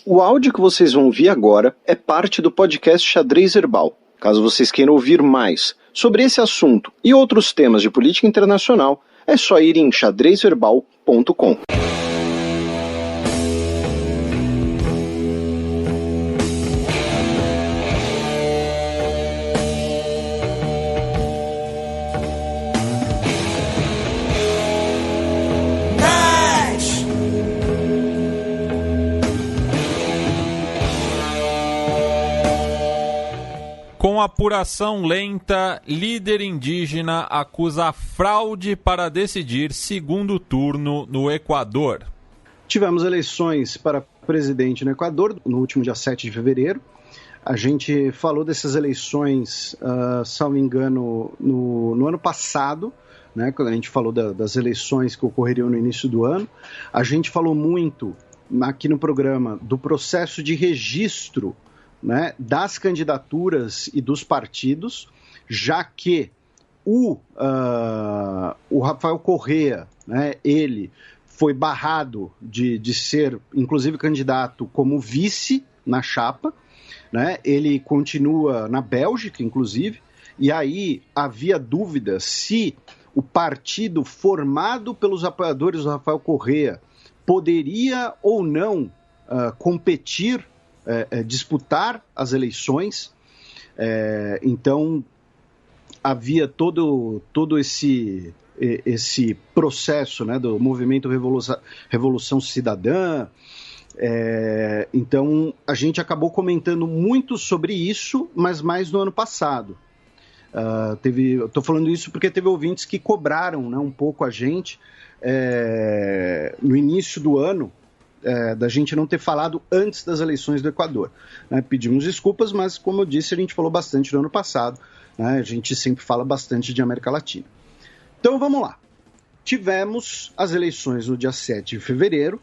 O áudio que vocês vão ouvir agora é parte do podcast Xadrez Verbal. Caso vocês queiram ouvir mais sobre esse assunto e outros temas de política internacional, é só ir em xadrezverbal.com. Com apuração lenta, líder indígena acusa fraude para decidir segundo turno no Equador. Tivemos eleições para presidente no Equador no último dia 7 de fevereiro. A gente falou dessas eleições, salvo me engano, no ano passado, né, quando a gente falou das eleições que ocorreriam no início do ano. A gente falou muito aqui no programa do processo de registro, né, das candidaturas e dos partidos, já que o Rafael Correa, né, ele foi barrado de ser, inclusive, candidato como vice na chapa, né, ele continua na Bélgica, inclusive, e aí havia dúvida se o partido formado pelos apoiadores do Rafael Correa poderia ou não competir, disputar as eleições. Então havia todo esse processo, né, do movimento Revolução Cidadã. Então a gente acabou comentando muito sobre isso, mas mais no ano passado. Eu estou falando isso porque teve ouvintes que cobraram, né, um pouco a gente no início do ano, da gente não ter falado antes das eleições do Equador. Pedimos desculpas, mas, como eu disse, a gente falou bastante no ano passado, né? A gente sempre fala bastante de América Latina. Então, vamos lá. Tivemos as eleições no dia 7 de fevereiro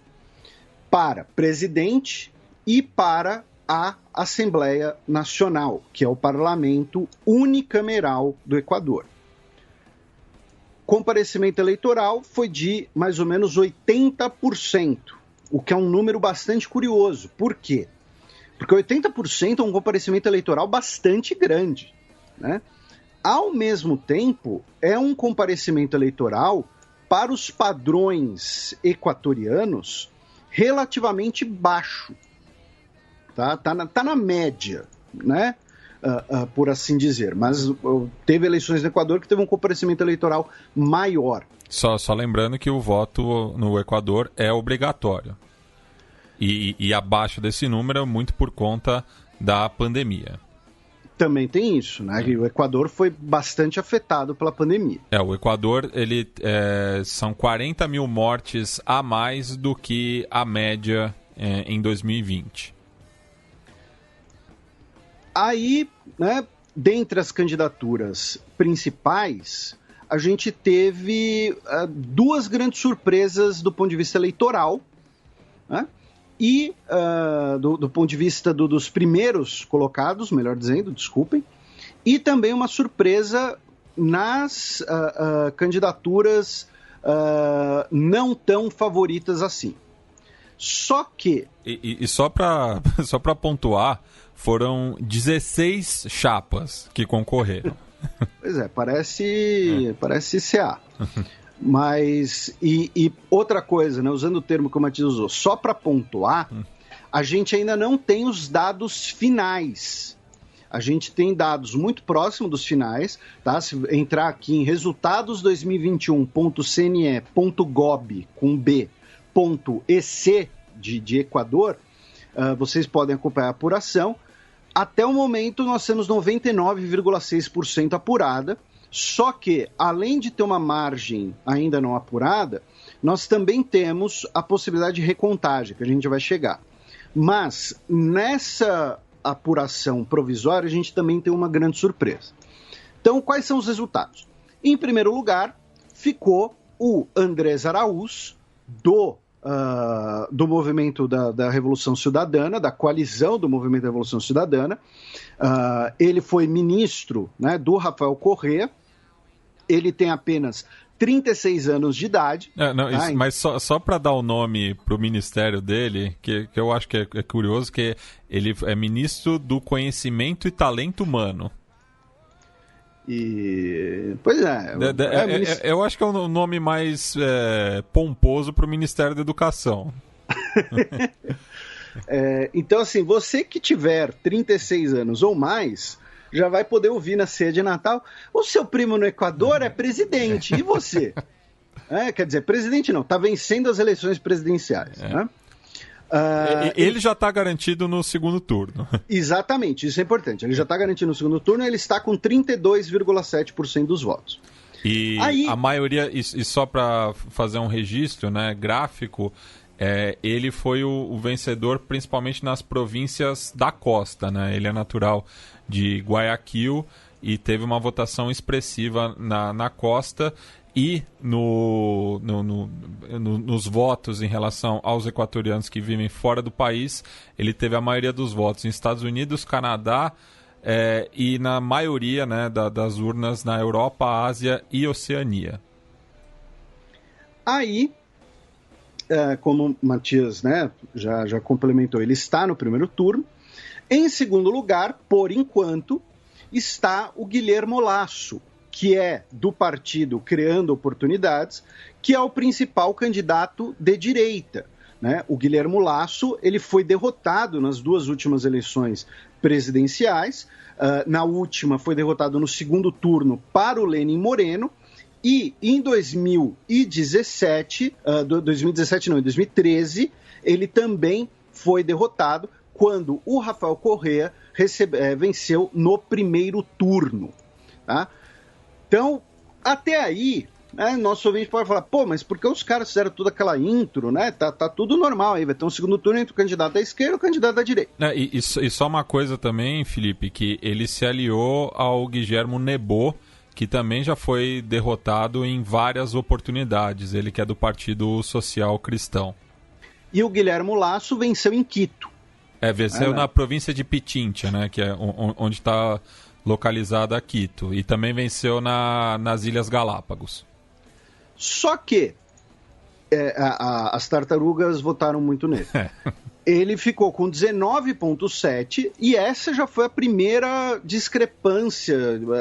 para presidente e para a Assembleia Nacional, que é o parlamento unicameral do Equador. Comparecimento eleitoral foi de mais ou menos 80%. O que é um número bastante curioso. Por quê? Porque 80% é um comparecimento eleitoral bastante grande, né? Ao mesmo tempo, é um comparecimento eleitoral para os padrões equatorianos relativamente baixo. Tá na média, né? Por assim dizer. Mas teve eleições no Equador que teve um comparecimento eleitoral maior. Só lembrando que o voto no Equador é obrigatório. E abaixo desse número, muito por conta da pandemia. Também tem isso, né? O Equador foi bastante afetado pela pandemia. O Equador, são 40 mil mortes a mais do que a média em 2020. Aí, né, dentre as candidaturas principais, a gente teve duas grandes surpresas do ponto de vista eleitoral, né? E do ponto de vista dos primeiros colocados, melhor dizendo, desculpem, e também uma surpresa nas candidaturas não tão favoritas assim. Só que... E só para pontuar, foram 16 chapas que concorreram. Pois é, parece CA. Mas, e outra coisa, né, usando o termo que o Matias usou, só para pontuar, a gente ainda não tem os dados finais. A gente tem dados muito próximos dos finais, tá? Se entrar aqui em resultados2021.cne.gov.ec de Equador, vocês podem acompanhar a apuração. Até o momento, nós temos 99,6% apurada. Só que, além de ter uma margem ainda não apurada, nós também temos a possibilidade de recontagem, que a gente vai chegar. Mas, nessa apuração provisória, a gente também tem uma grande surpresa. Então, quais são os resultados? Em primeiro lugar, ficou o Andrés Araúz, do movimento da Revolução Cidadana, da coalizão do movimento da Revolução Cidadana. Ele foi ministro, né, do Rafael Correa. Ele tem apenas 36 anos de idade. Não, isso, mas só para dar o nome para o ministério dele, que eu acho que é curioso, que ele é ministro do Conhecimento e Talento Humano. Pois é. Eu acho que é o nome mais pomposo para o Ministério da Educação. Então, assim, você que tiver 36 anos ou mais, já vai poder ouvir na ceia de Natal. O seu primo no Equador é presidente, e você? Quer dizer, presidente não, está vencendo as eleições presidenciais. Né? Ele já está garantido no segundo turno. Exatamente, isso é importante. Ele já está garantido no segundo turno, ele está com 32,7% dos votos. E aí, a maioria, e só para fazer um registro, né, gráfico, ele foi o vencedor principalmente nas províncias da costa, né? Ele é natural de Guayaquil e teve uma votação expressiva na costa. E nos votos em relação aos equatorianos que vivem fora do país, ele teve a maioria dos votos em Estados Unidos, Canadá e na maioria, né, das urnas na Europa, Ásia e Oceania. Aí, como o Matias, né, já complementou, ele está no primeiro turno. Em segundo lugar, por enquanto, está o Guilherme Lasso, que é do partido Criando Oportunidades, que é o principal candidato de direita. Né? O Guilherme Lasso, ele foi derrotado nas duas últimas eleições presidenciais. Na última, foi derrotado no segundo turno para o Lenin Moreno. E em 2013, ele também foi derrotado quando o Rafael Correa venceu no primeiro turno. Tá? Então, até aí, né, nosso ouvinte pode falar, mas por que os caras fizeram toda aquela intro, né? Tá tudo normal aí, vai ter um segundo turno entre o candidato da esquerda e o candidato da direita. E só uma coisa também, Felipe, que ele se aliou ao Guillermo Nebot, que também já foi derrotado em várias oportunidades, ele que é do Partido Social Cristão. E o Guilherme Lasso venceu em Quito. Venceu na província de Pichincha, né, que é onde está localizada Quito, e também venceu nas Ilhas Galápagos. Só que as tartarugas votaram muito nele. Ele ficou com 19,7% e essa já foi a primeira discrepância,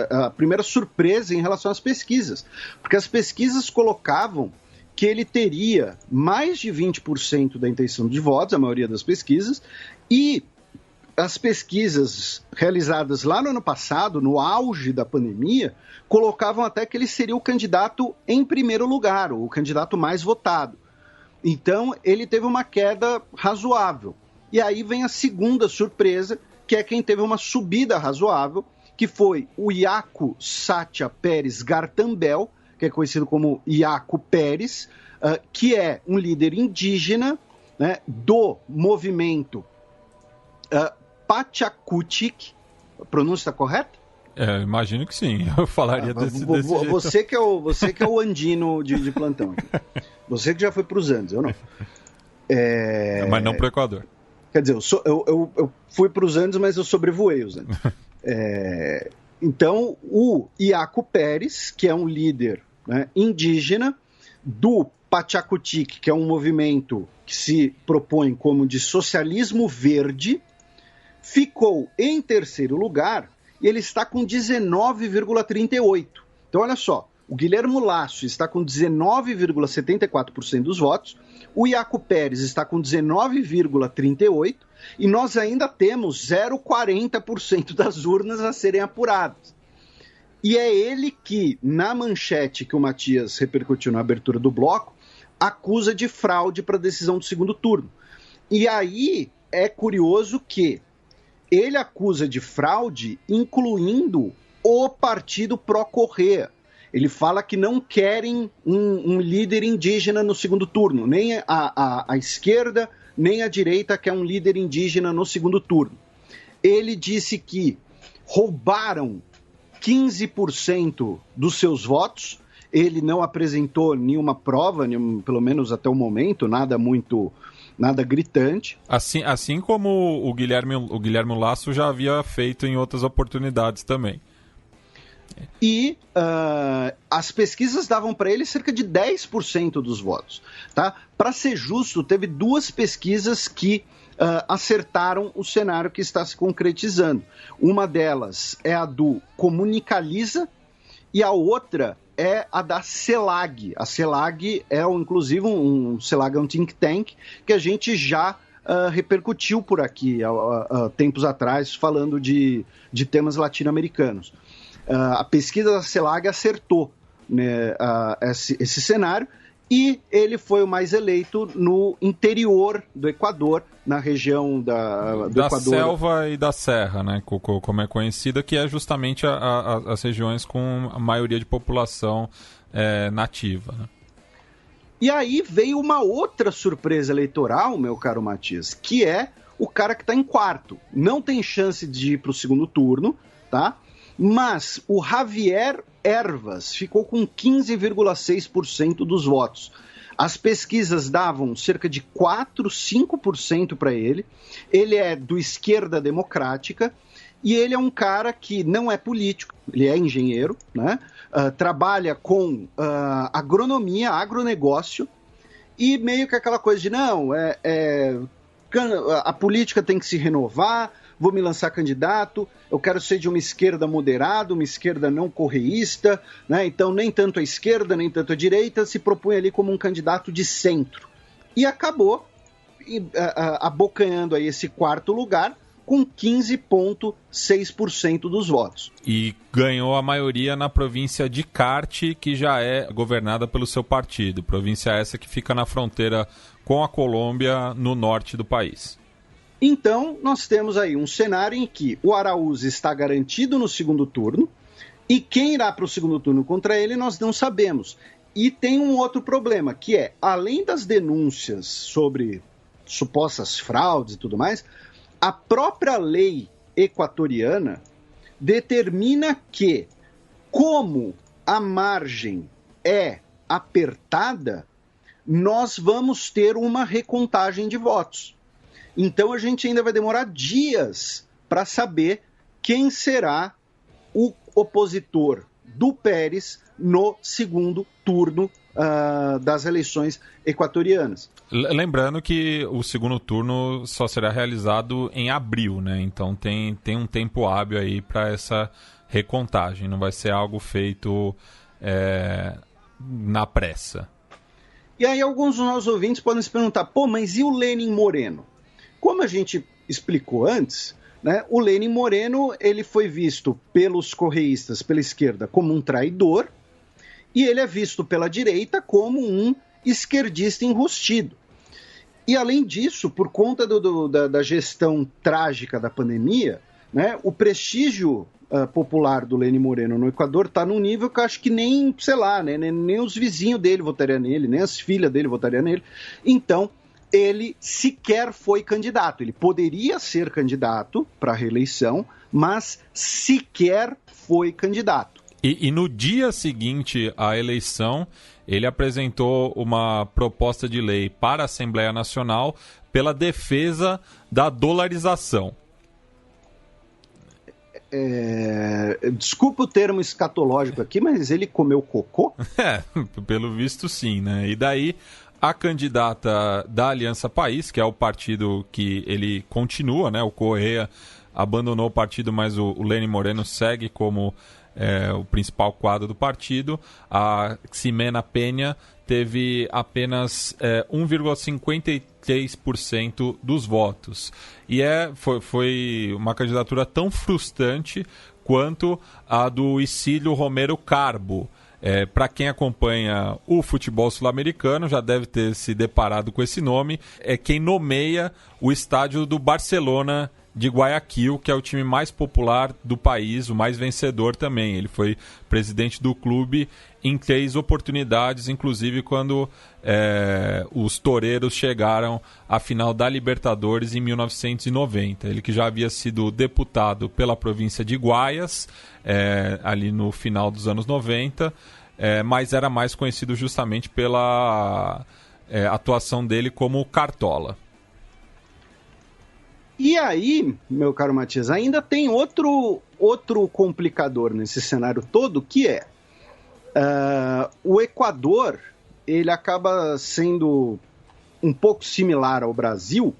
a primeira surpresa em relação às pesquisas. Porque as pesquisas colocavam que ele teria mais de 20% da intenção de votos, a maioria das pesquisas, e as pesquisas realizadas lá no ano passado, no auge da pandemia, colocavam até que ele seria o candidato em primeiro lugar, o candidato mais votado. Então, ele teve uma queda razoável. E aí vem a segunda surpresa, que é quem teve uma subida razoável, que foi o Iaco Sátia Pérez Gartambel, que é conhecido como Iaco Pérez, que é um líder indígena, né, do movimento Pachacutic. A pronúncia está correta? Imagino que sim. Eu falaria desse jeito. Você que é o andino de plantão. Você que já foi para os Andes, eu não. Mas não para o Equador. Quer dizer, eu fui para os Andes, mas eu sobrevoei os Andes. Então, o Iaco Pérez, que é um líder, né, indígena, do Pachacutic, que é um movimento que se propõe como de socialismo verde, ficou em terceiro lugar e ele está com 19,38%. Então, olha só, o Guilherme Lasso está com 19,74% dos votos, o Iaco Pérez está com 19,38% e nós ainda temos 0,40% das urnas a serem apuradas. E é ele que, na manchete que o Matias repercutiu na abertura do bloco, acusa de fraude para a decisão do segundo turno. E aí é curioso que ele acusa de fraude incluindo o partido pró-Correa. Ele fala que não querem um líder indígena no segundo turno, nem a esquerda, nem a direita quer um líder indígena no segundo turno. Ele disse que roubaram 15% dos seus votos, ele não apresentou nenhuma prova, pelo menos até o momento, nada gritante. Assim como o Guilherme Lasso já havia feito em outras oportunidades também. E as pesquisas davam para ele cerca de 10% dos votos. Tá? Para ser justo, teve 2 pesquisas que acertaram o cenário que está se concretizando. Uma delas é a do Comunicaliza e a outra é a da CELAG. A CELAG é, inclusive, CELAG é um think tank que a gente já repercutiu por aqui há tempos atrás, falando de temas latino-americanos. A pesquisa da CELAG acertou, né, esse cenário, e ele foi o mais eleito no interior do Equador, na região do da Equador. selva e da serra, né, como é conhecida, que é justamente as regiões com a maioria de população nativa. Né? E aí veio uma outra surpresa eleitoral, meu caro Matias, que é o cara que está em quarto. Não tem chance de ir para o segundo turno, tá? Mas o Javier Hervas ficou com 15,6% dos votos. As pesquisas davam cerca de 4, 5% para ele. Ele é do Esquerda Democrática e ele é um cara que não é político, ele é engenheiro, né? Trabalha com agronomia, agronegócio, e meio que aquela coisa de a política tem que se renovar, vou me lançar candidato, eu quero ser de uma esquerda moderada, uma esquerda não correísta, né? Então nem tanto a esquerda, nem tanto a direita, se propõe ali como um candidato de centro. E acabou abocanhando aí esse quarto lugar com 15,6% dos votos. E ganhou a maioria na província de Carte, que já é governada pelo seu partido. Província essa que fica na fronteira com a Colômbia, no norte do país. Então, nós temos aí um cenário em que o Araújo está garantido no segundo turno, e quem irá para o segundo turno contra ele nós não sabemos. E tem um outro problema, que é, além das denúncias sobre supostas fraudes e tudo mais, a própria lei equatoriana determina que, como a margem é apertada, nós vamos ter uma recontagem de votos. Então a gente ainda vai demorar dias para saber quem será o opositor do Pérez no segundo turno das eleições equatorianas. Lembrando que o segundo turno só será realizado em abril, né? Então tem um tempo hábil aí para essa recontagem, não vai ser algo feito na pressa. E aí alguns dos nossos ouvintes podem se perguntar, mas e o Lenin Moreno? Como a gente explicou antes, né, o Lenin Moreno ele foi visto pelos correístas, pela esquerda, como um traidor, e ele é visto pela direita como um esquerdista enrustido. E, além disso, por conta da gestão trágica da pandemia, né, o prestígio popular do Lenin Moreno no Equador está num nível que eu acho que nem, sei lá, né, nem os vizinhos dele votariam nele, nem as filhas dele votariam nele. Então, ele sequer foi candidato. Ele poderia ser candidato para a reeleição, mas sequer foi candidato. E no dia seguinte à eleição, ele apresentou uma proposta de lei para a Assembleia Nacional pela defesa da dolarização. Desculpa o termo escatológico aqui, mas ele comeu cocô? Pelo visto sim, né? E daí a candidata da Aliança País, que é o partido que ele continua, né? O Correa abandonou o partido, mas o Lenin Moreno segue como o principal quadro do partido. A Ximena Peña teve apenas 1,53% dos votos. E foi uma candidatura tão frustrante quanto a do Icílio Romero Carbo. Para quem acompanha o futebol sul-americano, já deve ter se deparado com esse nome. É quem nomeia o estádio do Barcelona de Guayaquil, que é o time mais popular do país, o mais vencedor também. Ele foi presidente do clube em 3 oportunidades, inclusive quando os toureiros chegaram à final da Libertadores em 1990. Ele que já havia sido deputado pela província de Guayas, ali no final dos anos 90, mas era mais conhecido justamente pela atuação dele como cartola. E aí, meu caro Matias, ainda tem outro complicador nesse cenário todo, que é o Equador, ele acaba sendo um pouco similar ao Brasil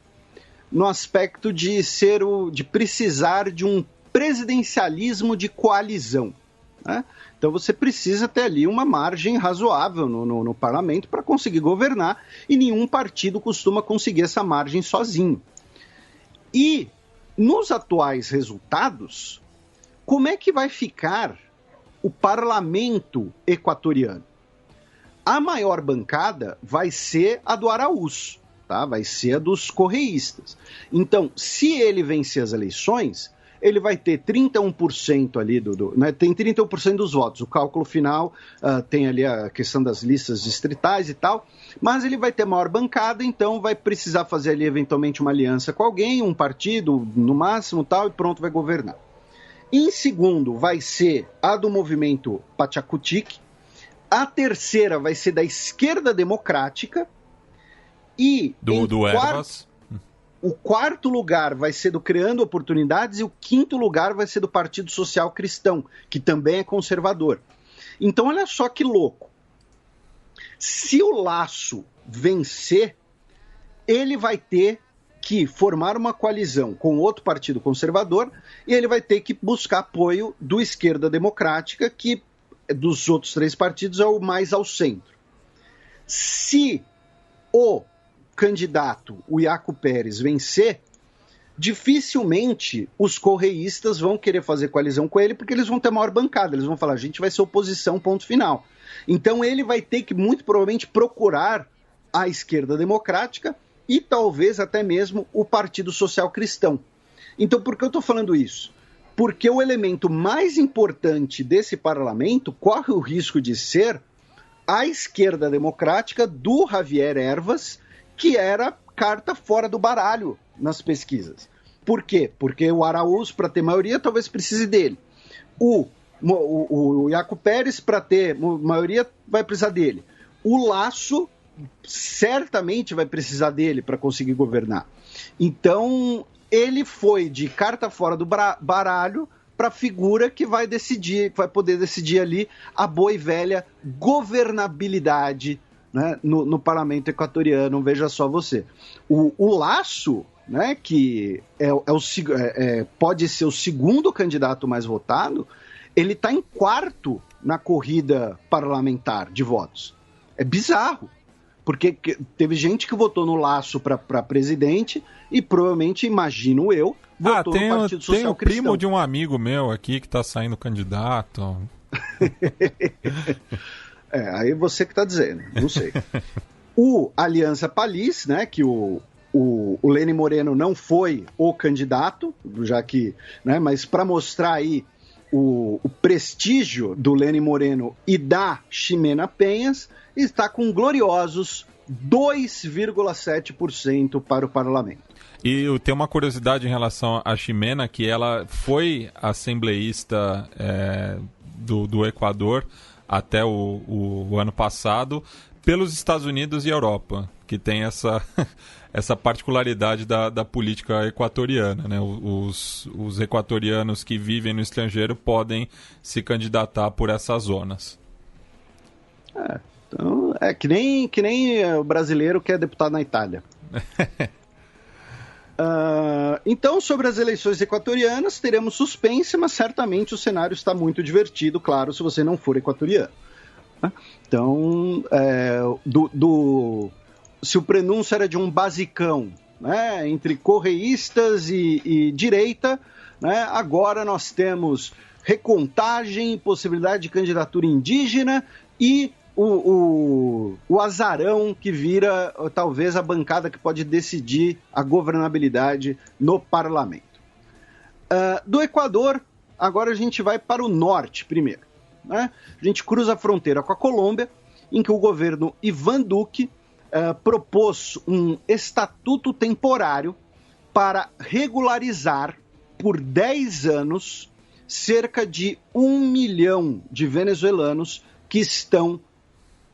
no aspecto de precisar de um presidencialismo de coalizão, né? Então você precisa ter ali uma margem razoável no parlamento para conseguir governar, e nenhum partido costuma conseguir essa margem sozinho. E nos atuais resultados, como é que vai ficar o parlamento equatoriano? A maior bancada vai ser a do Araújo, tá? Vai ser a dos correístas. Então, se ele vencer as eleições, ele vai ter 31% ali né, tem 31% dos votos. O cálculo final tem ali a questão das listas distritais e tal, mas ele vai ter maior bancada, então vai precisar fazer ali eventualmente uma aliança com alguém, um partido no máximo, tal, e pronto, vai governar. Em segundo, vai ser a do movimento Pachacutic. A terceira vai ser da esquerda democrática. E do Ervas. O quarto lugar vai ser do Criando Oportunidades e o quinto lugar vai ser do Partido Social Cristão, que também é conservador. Então, olha só que louco. Se o Lasso vencer, ele vai ter que formar uma coalizão com outro partido conservador e ele vai ter que buscar apoio do Esquerda Democrática, que dos outros três partidos é o mais ao centro. Se o candidato, o Iaco Pérez, vencer, dificilmente os correístas vão querer fazer coalizão com ele, porque eles vão ter maior bancada, eles vão falar, a gente vai ser oposição, ponto final. Então ele vai ter que, muito provavelmente, procurar a esquerda democrática e talvez até mesmo o Partido Social Cristão. Então, por que eu estou falando isso? Porque o elemento mais importante desse parlamento corre o risco de ser a esquerda democrática do Javier Ervas, que era carta fora do baralho nas pesquisas. Por quê? Porque o Araújo, para ter maioria, talvez precise dele. O Iaco Pérez, para ter maioria, vai precisar dele. O Lasso certamente vai precisar dele para conseguir governar. Então, ele foi de carta fora do baralho para a figura que vai decidir, que vai poder decidir ali a boa e velha governabilidade, né, no parlamento equatoriano. Veja só você. O Lasso, né, que pode ser o segundo candidato mais votado, ele está em quarto na corrida parlamentar de votos. É bizarro, porque teve gente que votou no Lasso para presidente e provavelmente, imagino eu, votou no Partido Social Cristão. Tem o primo de um amigo meu aqui que está saindo candidato. Aí você que está dizendo, não sei. O Aliança País, né, que o Lenin Moreno não foi o candidato, já que, né, mas para mostrar aí o prestígio do Lenin Moreno e da Ximena Penhas, está com gloriosos 2,7% para o parlamento. E tem uma curiosidade em relação à Ximena, que ela foi assembleísta do Equador até o ano passado, pelos Estados Unidos e Europa, que tem essa particularidade da política equatoriana, né? Os equatorianos que vivem no estrangeiro podem se candidatar por essas zonas. Então, que nem o brasileiro que é deputado na Itália. Então, sobre as eleições equatorianas, teremos suspense, mas certamente o cenário está muito divertido, claro, se você não for equatoriano. Então, se o prenúncio era de um basicão, né, entre correístas e direita, né, agora nós temos recontagem, possibilidade de candidatura indígena e o azarão que vira talvez a bancada que pode decidir a governabilidade no parlamento. Do Equador, agora a gente vai para o norte primeiro, né? A gente cruza a fronteira com a Colômbia, em que o governo Iván Duque propôs um estatuto temporário para regularizar por 10 anos cerca de 1 milhão de venezuelanos que estão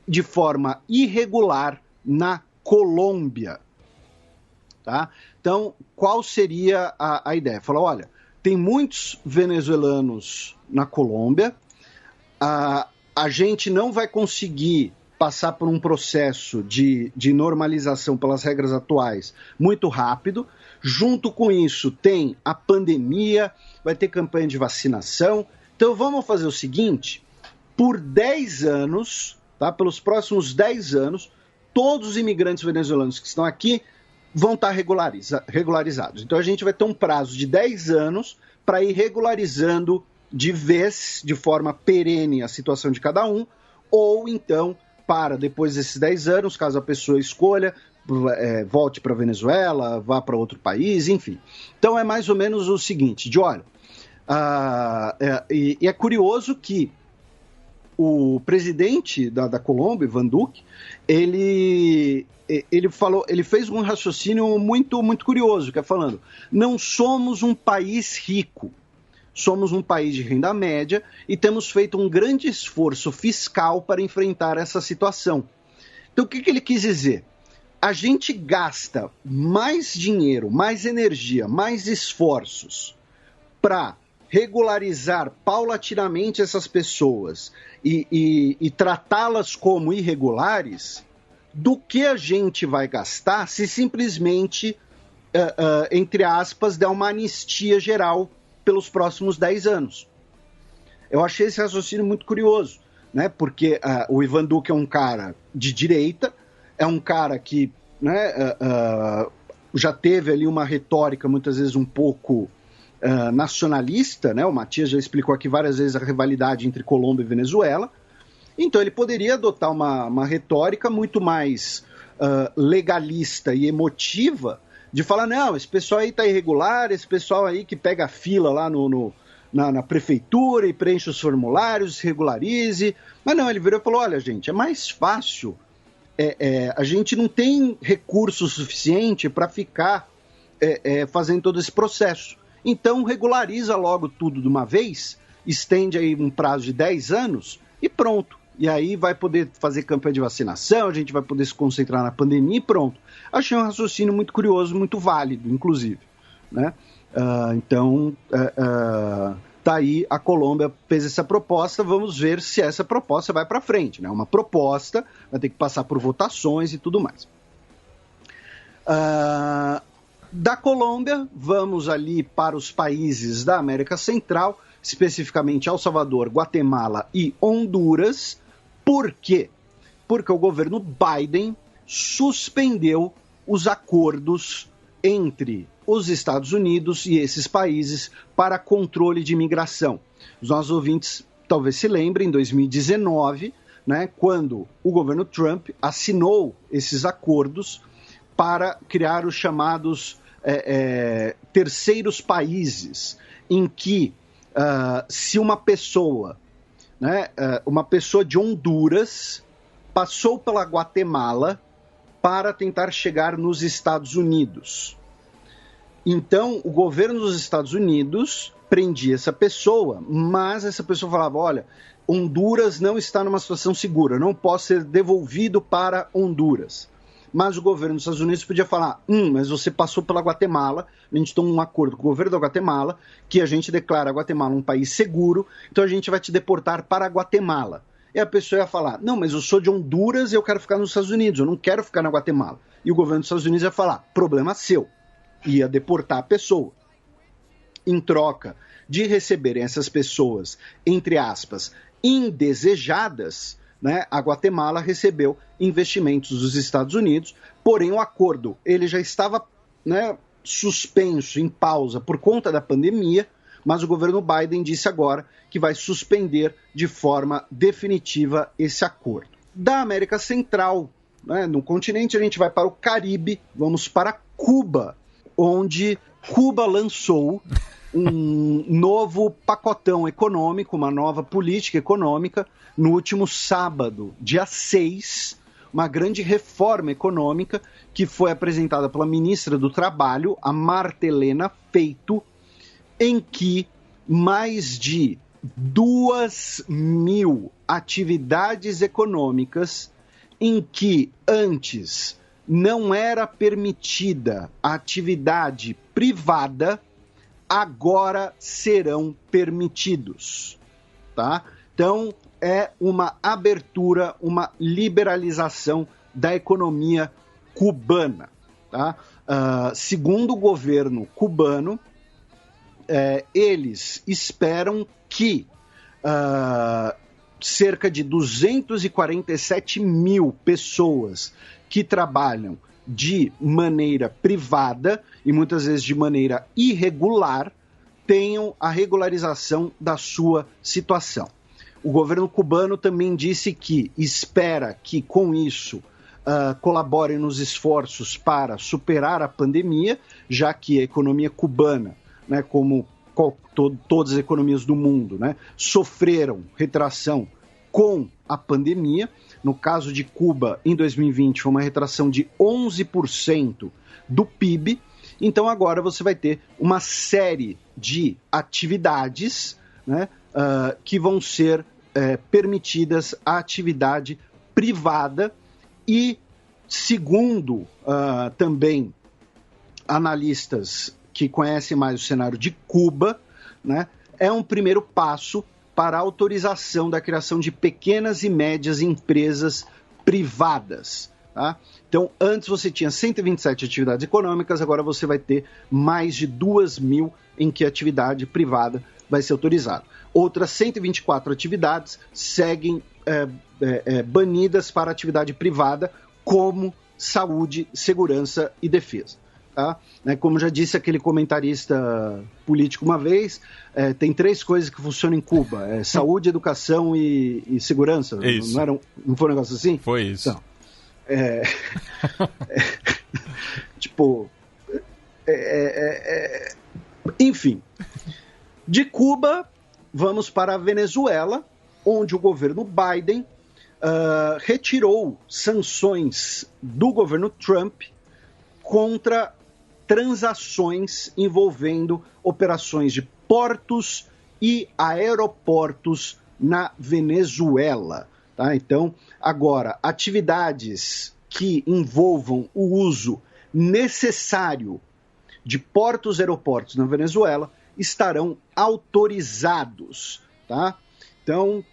de forma irregular na Colômbia. Tá? Então, qual seria a ideia? Falou, olha, tem muitos venezuelanos na Colômbia, a gente não vai conseguir passar por um processo de normalização pelas regras atuais muito rápido. Junto com isso, tem a pandemia, vai ter campanha de vacinação. Então, vamos fazer o seguinte, por 10 anos, tá? Pelos próximos 10 anos, todos os imigrantes venezuelanos que estão aqui vão estar regularizados. Então, a gente vai ter um prazo de 10 anos para ir regularizando de vez, de forma perene, a situação de cada um, ou então, para depois desses 10 anos, caso a pessoa escolha, volte para a Venezuela, vá para outro país, enfim. Então, é mais ou menos o seguinte, olha, e é curioso que o presidente da Colômbia, Ivan Duque, ele fez um raciocínio muito, muito curioso, que é falando, não somos um país rico, somos um país de renda média e temos feito um grande esforço fiscal para enfrentar essa situação. Então, o que ele quis dizer? A gente gasta mais dinheiro, mais energia, mais esforços para regularizar paulatinamente essas pessoas e tratá-las como irregulares do que a gente vai gastar se simplesmente, entre aspas, der uma anistia geral pelos próximos 10 anos. Eu achei esse raciocínio muito curioso, né? Porque o Ivan Duque é um cara de direita, é um cara que, né, já teve ali uma retórica muitas vezes um pouco nacionalista, né? O Matias já explicou aqui várias vezes a rivalidade entre Colômbia e Venezuela. Então ele poderia adotar uma retórica muito mais legalista e emotiva de falar, não, esse pessoal aí tá irregular, esse pessoal aí que pega a fila lá na prefeitura e preenche os formulários, regularize. Mas não, ele virou e falou, olha, gente, é mais fácil, a gente não tem recurso suficiente para ficar fazendo todo esse processo. Então regulariza logo tudo de uma vez, estende aí um prazo de 10 anos e pronto. E aí vai poder fazer campanha de vacinação, a gente vai poder se concentrar na pandemia e pronto. Achei um raciocínio muito curioso, muito válido, inclusive, né? Então, tá aí, a Colômbia fez essa proposta, vamos ver se essa proposta vai para frente, né? Uma proposta, vai ter que passar por votações e tudo mais. Da Colômbia, vamos ali para os países da América Central, especificamente El Salvador, Guatemala e Honduras. Por quê? Porque o governo Biden suspendeu os acordos entre os Estados Unidos e esses países para controle de imigração. Os nossos ouvintes talvez se lembrem, em 2019, né, quando o governo Trump assinou esses acordos para criar os chamados terceiros países, em que se uma pessoa, né, uma pessoa de Honduras passou pela Guatemala para tentar chegar nos Estados Unidos. Então, o governo dos Estados Unidos prendia essa pessoa, mas essa pessoa falava, olha, Honduras não está numa situação segura, não posso ser devolvido para Honduras. Mas o governo dos Estados Unidos podia falar, mas você passou pela Guatemala, a gente tem um acordo com o governo da Guatemala, que a gente declara a Guatemala um país seguro, então a gente vai te deportar para a Guatemala. E a pessoa ia falar, não, mas eu sou de Honduras e eu quero ficar nos Estados Unidos, eu não quero ficar na Guatemala. E o governo dos Estados Unidos ia falar, problema seu, ia deportar a pessoa. Em troca de receberem essas pessoas, entre aspas, indesejadas, né, a Guatemala recebeu investimentos dos Estados Unidos, porém o acordo ele já estava, né, suspenso, em pausa por conta da pandemia, mas o governo Biden disse agora que vai suspender de forma definitiva esse acordo. Da América Central, né, no continente, a gente vai para o Caribe, vamos para Cuba, onde Cuba lançou um novo pacotão econômico, uma nova política econômica, no último sábado, dia 6, uma grande reforma econômica que foi apresentada pela ministra do Trabalho, a Marta Helena Feito, em que mais de 2.000 atividades econômicas em que antes não era permitida a atividade privada, agora serão permitidos, tá? Então, é uma abertura, uma liberalização da economia cubana, tá? Segundo o governo cubano, eles esperam que cerca de 247 mil pessoas que trabalham de maneira privada e muitas vezes de maneira irregular tenham a regularização da sua situação. O governo cubano também disse que espera que com isso colaborem nos esforços para superar a pandemia, já que a economia cubana, né, como todas as economias do mundo, né, sofreram retração com a pandemia. No caso de Cuba, em 2020, foi uma retração de 11% do PIB. Então agora você vai ter uma série de atividades, né, que vão ser permitidas à atividade privada e, segundo também analistas que conhecem mais o cenário de Cuba, né, é um primeiro passo para a autorização da criação de pequenas e médias empresas privadas. Tá? Então, antes você tinha 127 atividades econômicas, agora você vai ter mais de 2.000 em que a atividade privada vai ser autorizada. Outras 124 atividades seguem banidas para atividade privada, como saúde, segurança e defesa. Tá? Como já disse aquele comentarista político uma vez, tem 3 coisas que funcionam em Cuba: saúde, educação e segurança. Isso. Não foi um negócio assim? Foi isso. Então, enfim, de Cuba vamos para a Venezuela, onde o governo Biden retirou sanções do governo Trump contra transações envolvendo operações de portos e aeroportos na Venezuela. Tá? Então, agora, atividades que envolvam o uso necessário de portos e aeroportos na Venezuela estarão autorizados. Tá? Então,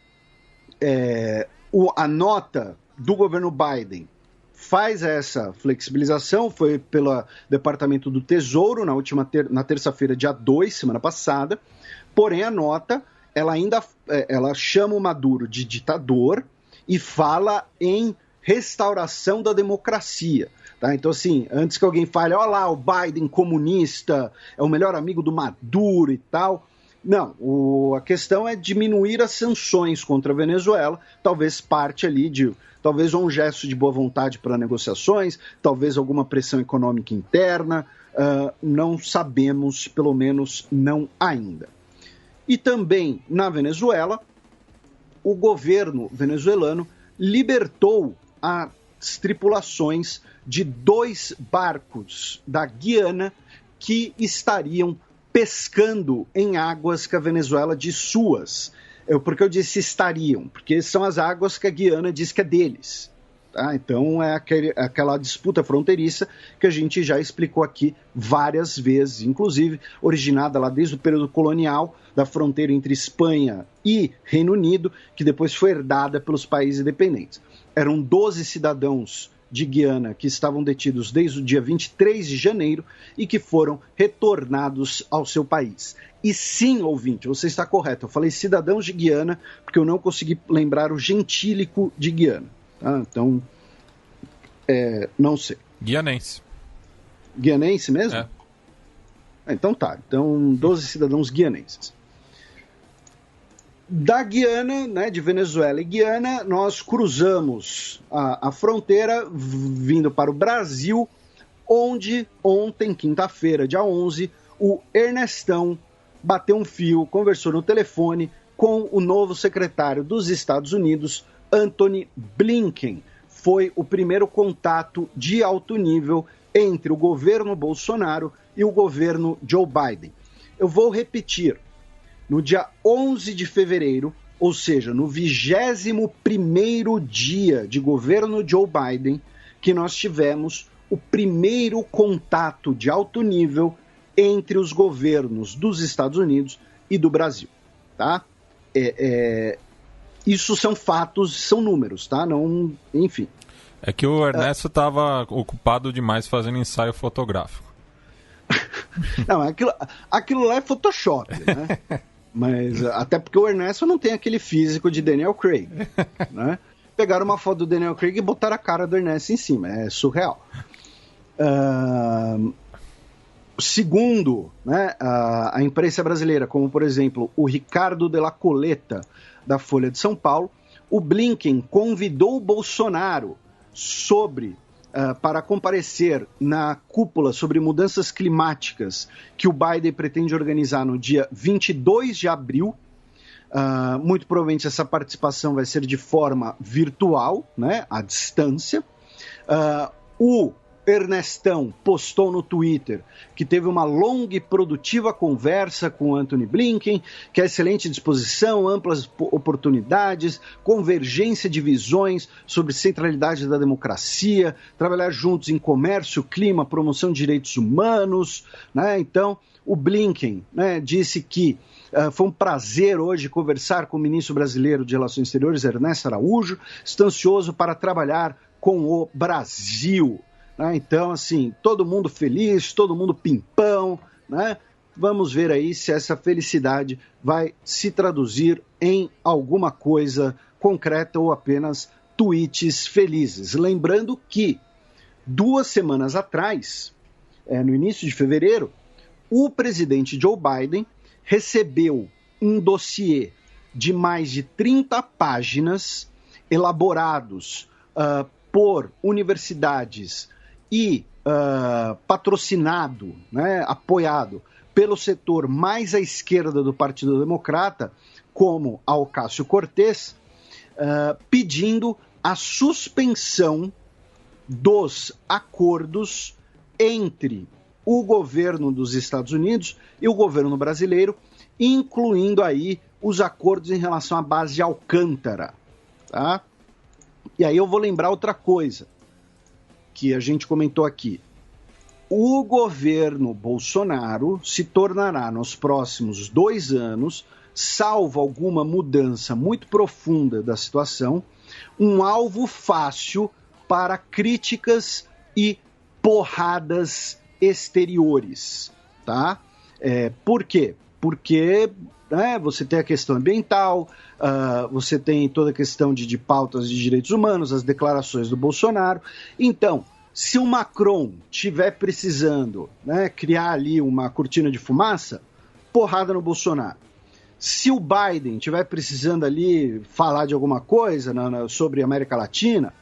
a nota do governo Biden faz essa flexibilização, foi pelo Departamento do Tesouro na terça-feira, dia 2, semana passada, porém a nota, ela chama o Maduro de ditador e fala em restauração da democracia. Tá? Então, assim, antes que alguém fale, olha lá, o Biden comunista, é o melhor amigo do Maduro e tal. Não, a questão é diminuir as sanções contra a Venezuela, talvez parte ali talvez um gesto de boa vontade para negociações, talvez alguma pressão econômica interna, não sabemos, pelo menos não ainda. E também na Venezuela, o governo venezuelano libertou as tripulações de 2 barcos da Guiana que estariam pescando em águas que a Venezuela diz suas. Porque eu disse estariam, porque são as águas que a Guiana diz que é deles. Tá? Então é aquela disputa fronteiriça que a gente já explicou aqui várias vezes, inclusive originada lá desde o período colonial, da fronteira entre Espanha e Reino Unido, que depois foi herdada pelos países independentes. Eram 12 cidadãos de Guiana que estavam detidos desde o dia 23 de janeiro e que foram retornados ao seu país. E sim, ouvinte, você está correto, eu falei cidadãos de Guiana porque eu não consegui lembrar o gentílico de Guiana. Tá? Então, não sei. Guianense. Guianense mesmo? É. Então tá, então 12 cidadãos guianenses. Da Guiana, né, de Venezuela e Guiana, nós cruzamos a fronteira vindo para o Brasil, onde ontem, quinta-feira, dia 11, o Ernestão bateu um fio, conversou no telefone com o novo secretário dos Estados Unidos, Antony Blinken. Foi o primeiro contato de alto nível entre o governo Bolsonaro e o governo Joe Biden. Eu vou repetir. No dia 11 de fevereiro, ou seja, no 21º dia de governo Joe Biden, que nós tivemos o primeiro contato de alto nível entre os governos dos Estados Unidos e do Brasil, tá? Isso são fatos, são números, tá? Não, enfim. É que o Ernesto estava ocupado demais fazendo ensaio fotográfico. Não, aquilo lá é Photoshop, né? Mas até porque o Ernesto não tem aquele físico de Daniel Craig, né? Pegaram uma foto do Daniel Craig e botaram a cara do Ernesto em cima, é surreal. Segundo, né, a imprensa brasileira, como por exemplo o Ricardo de la Coleta, da Folha de São Paulo, o Blinken convidou o Bolsonaro para comparecer na cúpula sobre mudanças climáticas que o Biden pretende organizar no dia 22 de abril. Muito provavelmente essa participação vai ser de forma virtual, né, à distância. O Ernestão postou no Twitter que teve uma longa e produtiva conversa com Antony Blinken, que é excelente disposição, amplas oportunidades, convergência de visões sobre centralidade da democracia, trabalhar juntos em comércio, clima, promoção de direitos humanos, né? Então, o Blinken, né, disse que foi um prazer hoje conversar com o ministro brasileiro de Relações Exteriores, Ernesto Araújo, estou ansioso para trabalhar com o Brasil. Então, assim, todo mundo feliz, todo mundo pimpão, né? Vamos ver aí se essa felicidade vai se traduzir em alguma coisa concreta ou apenas tweets felizes. Lembrando que 2 semanas atrás, no início de fevereiro, o presidente Joe Biden recebeu um dossiê de mais de 30 páginas elaborados por universidades e patrocinado, né, apoiado pelo setor mais à esquerda do Partido Democrata, como a Ocasio-Cortez, pedindo a suspensão dos acordos entre o governo dos Estados Unidos e o governo brasileiro, incluindo aí os acordos em relação à base de Alcântara, tá? E aí eu vou lembrar outra coisa que a gente comentou aqui. O governo Bolsonaro se tornará nos próximos 2 anos, salvo alguma mudança muito profunda da situação, um alvo fácil para críticas e porradas exteriores, tá? Por quê? Porque você tem a questão ambiental, você tem toda a questão de pautas de direitos humanos, as declarações do Bolsonaro. Então, se o Macron estiver precisando, né, criar ali uma cortina de fumaça, porrada no Bolsonaro. Se o Biden estiver precisando ali falar de alguma coisa sobre a América Latina,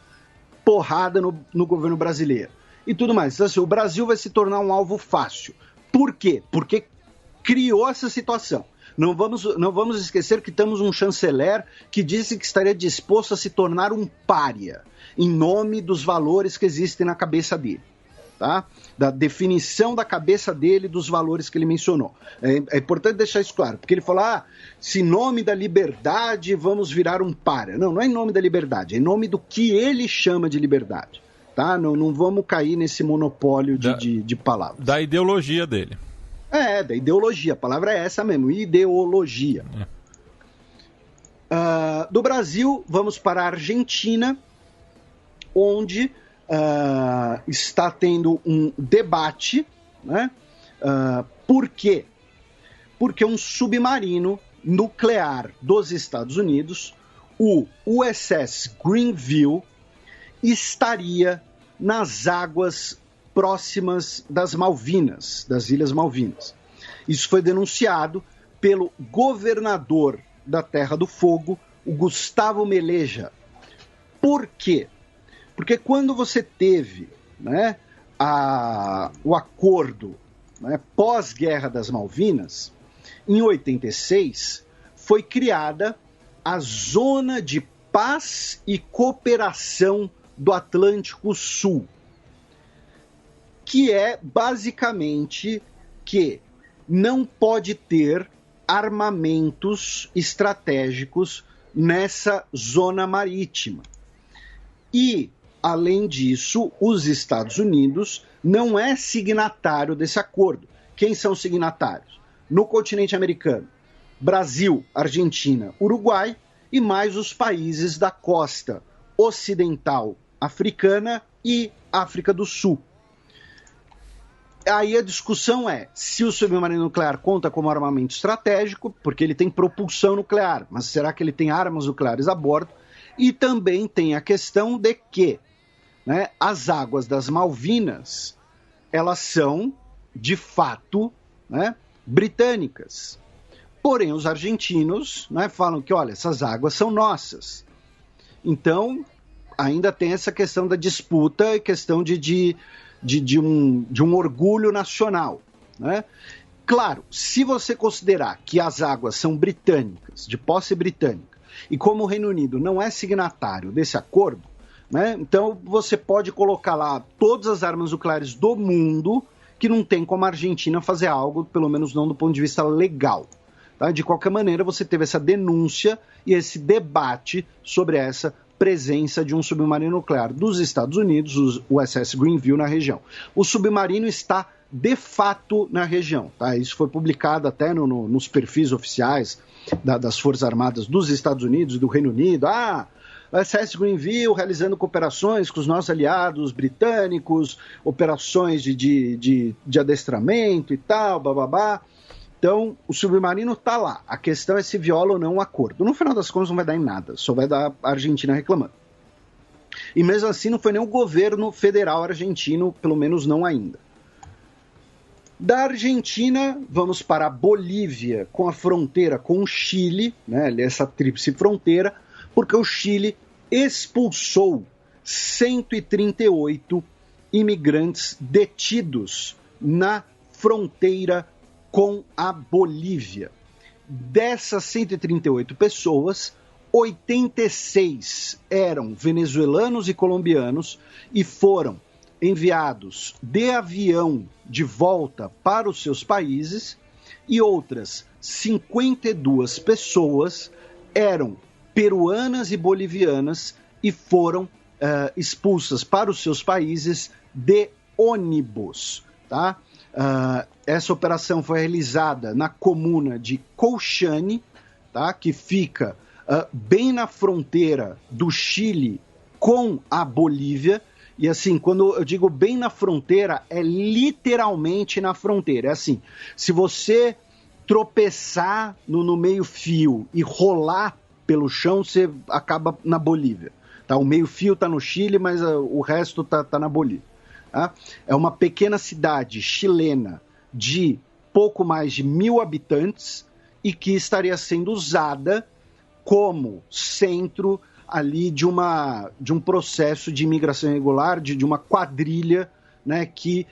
porrada no governo brasileiro. E tudo mais. Então, assim, o Brasil vai se tornar um alvo fácil. Por quê? Porque criou essa situação. Não vamos esquecer que temos um chanceler que disse que estaria disposto a se tornar um pária, em nome dos valores que existem na cabeça dele, tá? Da definição da cabeça dele, dos valores que ele mencionou. É importante deixar isso claro, porque ele falou, se em nome da liberdade vamos virar um pária. Não é em nome da liberdade, é em nome do que ele chama de liberdade, tá? Não vamos cair nesse monopólio de palavras. Da ideologia dele. Da ideologia, a palavra é essa mesmo, ideologia. Do Brasil, vamos para a Argentina, onde está tendo um debate, né? Por quê? Porque um submarino nuclear dos Estados Unidos, o USS Greenville, estaria nas águas próximas das Malvinas, das Ilhas Malvinas. Isso foi denunciado pelo governador da Terra do Fogo, o Gustavo Meleja. Por quê? Porque quando você teve, né, o acordo, né, pós-Guerra das Malvinas, em 86, foi criada a Zona de Paz e Cooperação do Atlântico Sul, que é basicamente que não pode ter armamentos estratégicos nessa zona marítima. E além disso, os Estados Unidos não é signatário desse acordo. Quem são signatários? No continente americano, Brasil, Argentina, Uruguai e mais os países da costa ocidental africana e África do Sul. Aí a discussão é se o submarino nuclear conta como armamento estratégico, porque ele tem propulsão nuclear, mas será que ele tem armas nucleares a bordo? E também tem a questão de que, né, as águas das Malvinas, elas são, de fato, né, britânicas. Porém, os argentinos, né, falam que, olha, essas águas são nossas. Então, ainda tem essa questão da disputa e questão de um orgulho nacional, né? Claro, se você considerar que as águas são britânicas, de posse britânica, e como o Reino Unido não é signatário desse acordo, né, então você pode colocar lá todas as armas nucleares do mundo, que não tem como a Argentina fazer algo, pelo menos não do ponto de vista legal. Tá? De qualquer maneira, você teve essa denúncia e esse debate sobre essa presença de um submarino nuclear dos Estados Unidos, o USS Greenville, na região. O submarino está de fato na região. Tá? Isso foi publicado até nos perfis oficiais das Forças Armadas dos Estados Unidos e do Reino Unido. O USS Greenville realizando cooperações com os nossos aliados britânicos, operações de adestramento e tal, bababá. Então, o submarino está lá. A questão é se viola ou não o acordo. No final das contas, não vai dar em nada. Só vai dar a Argentina reclamando. E mesmo assim, não foi nem o governo federal argentino, pelo menos não ainda. Da Argentina, vamos para a Bolívia, com a fronteira com o Chile, né, essa tríplice fronteira, porque o Chile expulsou 138 imigrantes detidos na fronteira com a Bolívia. Dessas 138 pessoas, 86 eram venezuelanos e colombianos e foram enviados de avião de volta para os seus países, e outras 52 pessoas eram peruanas e bolivianas e foram expulsas para os seus países de ônibus, tá? Essa operação foi realizada na comuna de Colchane, tá? Que fica bem na fronteira do Chile com a Bolívia. E assim, quando eu digo bem na fronteira, é literalmente na fronteira. É assim, se você tropeçar no meio-fio e rolar pelo chão, você acaba na Bolívia. Tá? O meio-fio está no Chile, mas o resto está na Bolívia. Tá? É uma pequena cidade chilena de pouco mais de 1.000 habitantes e que estaria sendo usada como centro ali de um processo de imigração irregular, de uma quadrilha, né, que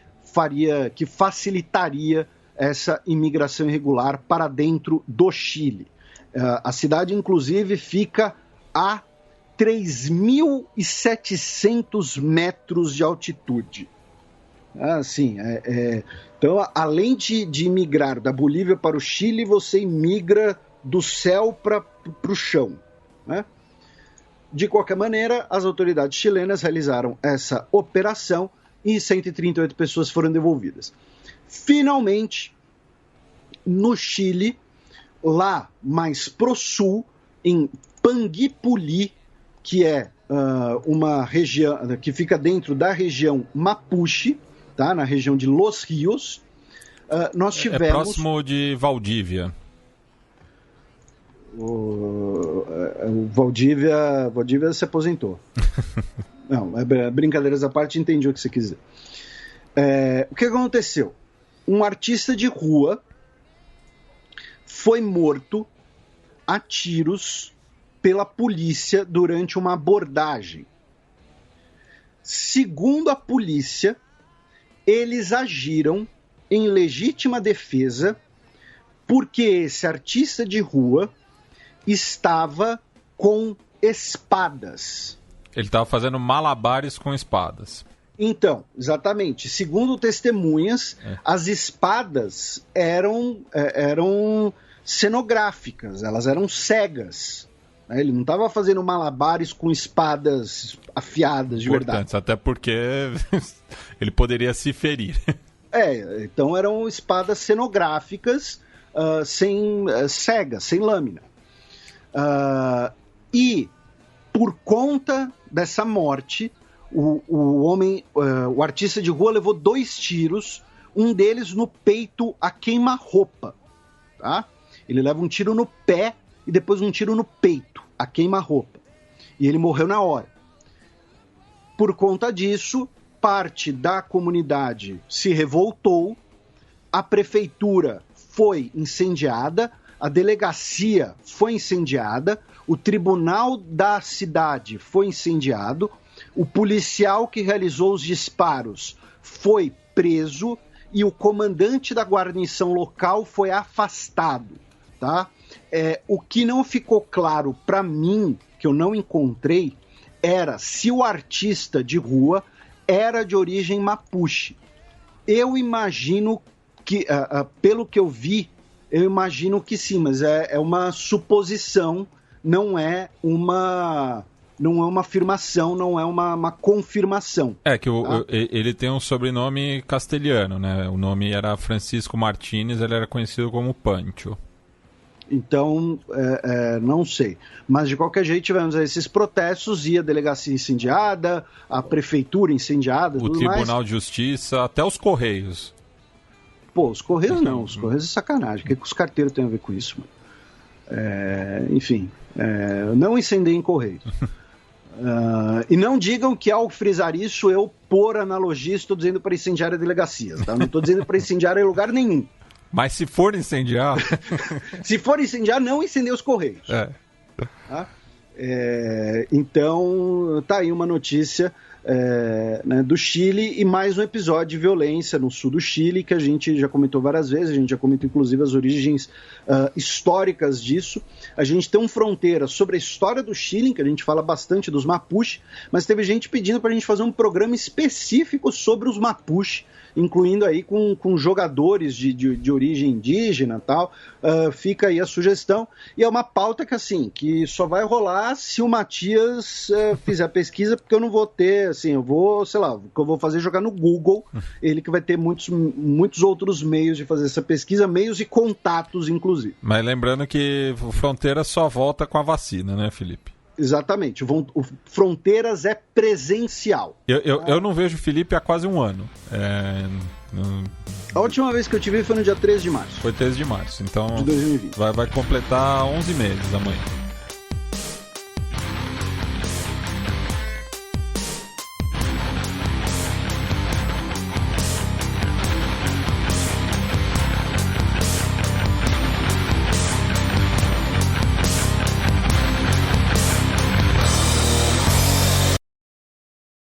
facilitaria essa imigração irregular para dentro do Chile. A cidade, inclusive, fica a 3.700 metros de altitude. Assim, então, além de migrar da Bolívia para o Chile, você migra do céu para o chão, né? De qualquer maneira, as autoridades chilenas realizaram essa operação e 138 pessoas foram devolvidas. Finalmente, no Chile, lá mais pro sul, em Panguipulli, que é uma região que fica dentro da região Mapuche, tá? Na região de Los Rios, nós tivemos... É próximo de Valdívia. O Valdívia se aposentou. Não, brincadeiras à parte, entendi o que você quis dizer. O que aconteceu? Um artista de rua foi morto a tiros pela polícia durante uma abordagem. Segundo a polícia, eles agiram em legítima defesa porque esse artista de rua estava com espadas. Ele estava fazendo malabares com espadas. Então, exatamente. Segundo testemunhas, as espadas eram cenográficas, elas eram cegas. Ele não estava fazendo malabares com espadas afiadas de verdade. Até porque ele poderia se ferir. Então eram espadas cenográficas sem cegas, sem lâmina. E por conta dessa morte, o artista de rua levou 2 tiros, um deles no peito a queima-roupa. Tá? Ele leva um tiro no pé e depois um tiro no peito, a queima-roupa. E ele morreu na hora. Por conta disso, parte da comunidade se revoltou, a prefeitura foi incendiada, a delegacia foi incendiada, o tribunal da cidade foi incendiado, o policial que realizou os disparos foi preso e o comandante da guarnição local foi afastado. Tá? O que não ficou claro para mim, que eu não encontrei, era se o artista de rua era de origem mapuche. Eu imagino que, pelo que eu vi, eu imagino que sim, mas é uma suposição, não é uma afirmação, não é uma confirmação. Que ele tem um sobrenome castelhano, né? O nome era Francisco Martínez, ele era conhecido como Pancho. Então, não sei. Mas, de qualquer jeito, tivemos esses protestos e a delegacia incendiada, a prefeitura incendiada, o Tribunal de Justiça, até os Correios. Pô, os Correios não. Os Correios é sacanagem. O que os carteiros têm a ver com isso, mano? Enfim, não incendiem Correios. E não digam que, ao frisar isso, eu, por analogia, estou dizendo para incendiar delegacias. Tá? Não estou dizendo para incendiar em lugar nenhum. Mas se for incendiar... Se for incendiar, não incendeie os Correios. Tá? Então, tá aí uma notícia né, do Chile e mais um episódio de violência no sul do Chile, que a gente já comentou várias vezes, a gente já comentou inclusive as origens históricas disso. A gente tem um Fronteira sobre a história do Chile, que a gente fala bastante dos Mapuche, mas teve gente pedindo pra gente fazer um programa específico sobre os Mapuche, incluindo aí com jogadores de origem indígena e tal. Fica aí a sugestão. E é uma pauta que, assim, que só vai rolar se o Matias fizer a pesquisa, porque eu não vou ter, assim, eu vou, sei lá, o que eu vou fazer é jogar no Google, ele que vai ter muitos outros meios de fazer essa pesquisa, meios e contatos, inclusive. Mas lembrando que o Fronteira só volta com a vacina, né, Felipe? Exatamente, o Fronteiras é presencial. Eu não vejo o Felipe há quase um ano. A última vez que eu te vi foi no dia 13 de março. Foi 13 de março, então de 2020. Vai completar 11 meses amanhã.